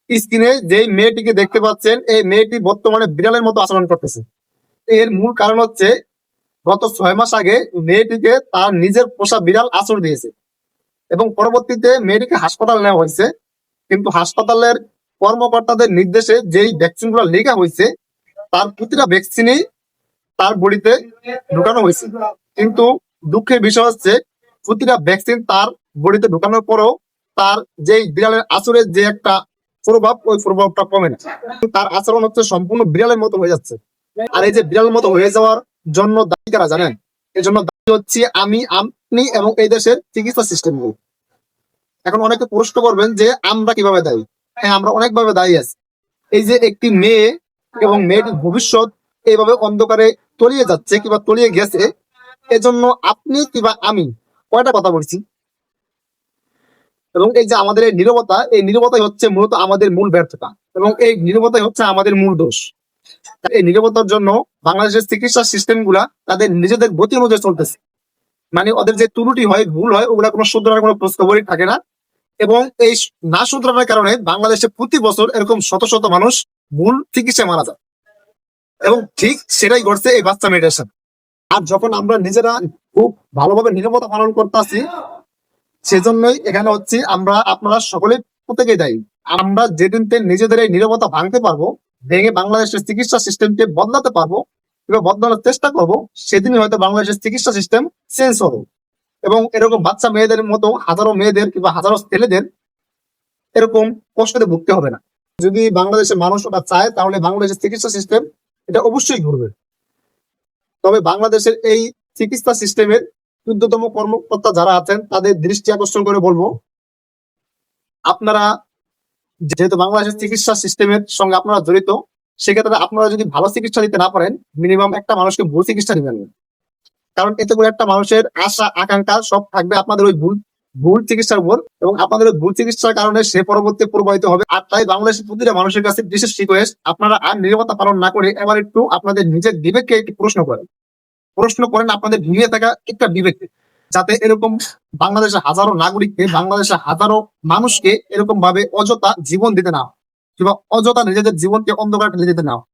স্ক্রিনে যে মেয়েটিকে দেখতে পাচ্ছেন, এই মেয়েটি বর্তমানে বিড়ালের মতো আচরণ করতেছে। এর মূল কারণ হচ্ছে গত 6 মাস আগে মেয়েটিকে তার নিজের পোষা বিড়াল আঁচড় দিয়েছে এবং পরবর্তীতে মেয়েটিকে হাসপাতাল নেওয়া হয়েছে। কিন্তু হাসপাতালের কর্মকর্তাদের নির্দেশে যেই ভ্যাকসিন গুলো লেখা হয়েছে তার প্রতিটা ভ্যাকসিনই তার বডিতে ঢুকানো হয়েছে। কিন্তু দুঃখের বিষয় হচ্ছে প্রতিটা ভ্যাকসিন তার বডিতে ঢুকানোর পরেও তার যেই বিড়ালের আচরের যে একটা প্রভাব, ওই প্রভাবটা কমে না। তার আচরণ হচ্ছে সম্পূর্ণ বিড়ালের মতো হয়ে যাচ্ছে। আর এই যে বিড়ালের মতো হয়ে যাওয়ার জন্য দায়ী কারা জানেন? এর জন্য দায়ী হচ্ছে আমি, আপনি এবং এই দেশের চিকিৎসা সিস্টেম গুলো। এখন অনেকে প্রশ্ন করবেন যে আমরা কিভাবে দায়ী? হ্যাঁ, আমরা অনেকভাবে দায়ী আছি। এই যে একটি মেয়ে এবং মেয়েটির ভবিষ্যৎ এইভাবে অন্ধকারে তলিয়ে যাচ্ছে কিংবা তলিয়ে গেছে, এজন্য আপনি কিংবা আমি কয়টা কথা বলছি। এবং এই যে আমাদের এই নীরবতা, এই নীরবতাই হচ্ছে মূলত আমাদের মূল ব্যর্থতা এবং এই নীরবতাই হচ্ছে আমাদের মূল দোষ। এই নীরবতার জন্য বাংলাদেশের চিকিৎসা সিস্টেম গুলা তাদের নিজেদের গতি অনুযায়ী চলতেছে। মানে ওদের যে ত্রুটি হয়, ভুল হয়, ওগুলা কোনো শুধরানোর কোনো প্রশ্নই থাকে না। এবং এই না শুধরানোর কারণে বাংলাদেশে প্রতি বছর এরকম শত শত মানুষ ভুল চিকিৎসায় মারা যায়। এবং ঠিক সেটাই ঘটছে এই বাচ্চা মেয়েটার সাথে। আর যখন আমরা নিজেরা খুব ভালোভাবে নীরবতা পালন করতেছি, সেজন্যই এখানে হচ্ছে আমরা আপনারা সকলে প্রত্যেকেই দায়ী। আমরা যেদিন নিজেদের এই নীরবতা ভাঙতে পারবো, ভেঙে বাংলাদেশের চিকিৎসা সিস্টেমকে বদলাতে পারবো কিংবা বদলানোর চেষ্টা করবো, সেদিনই হয়তো বাংলাদেশের চিকিৎসা সিস্টেম চেঞ্জ হবে এবং এরকম বাচ্চা মেয়েদের মতো হাজারো মেয়েদের কিংবা হাজারো ছেলেদের এরকম কষ্টতে ভুগতে হবে না। যদি বাংলাদেশের মানুষ ওটা চায় তাহলে বাংলাদেশের চিকিৎসা সিস্টেম এটা অবশ্যই ঘুরবে। তবে বাংলাদেশের এই চিকিৎসা সিস্টেমের ঊর্ধ্বতম কর্মকর্তা যারা আছেন তাদের দৃষ্টি আকর্ষণ করে বলবো, আপনারা যেহেতু বাংলাদেশের চিকিৎসা সিস্টেমের সঙ্গে আপনারা জড়িত, সেক্ষেত্রে আপনারা যদি ভালো চিকিৎসা দিতে না পারেন, মিনিমাম একটা মানুষকে ভুল চিকিৎসা দিবেন না। কারণ এতে করে একটা মানুষের আশা আকাঙ্ক্ষা সব থাকবে আপনাদের ওই ভুল ভুল চিকিৎসার উপর এবং আপনাদের ভুল চিকিৎসার কারণে সে পরবর্তী প্রবাহিত হবে। আর তাই বাংলাদেশের প্রতিটা মানুষের কাছে বিশেষ রিকোয়েস্ট, আপনারা আর নীরবতা পালন না করে এবার একটু আপনাদের নিজের বিবেককে একটু প্রশ্ন করেন আপনাদের ঘুমিয়ে থাকা একটা বিবেককে, যাতে এরকম বাংলাদেশের হাজারো নাগরিককে, বাংলাদেশের হাজারো মানুষকে এরকম ভাবে অযথা জীবন দিতে না হয় কিংবা অযথা নিজেদের জীবনকে অন্ধকার ঠেলে দিতে না হয়।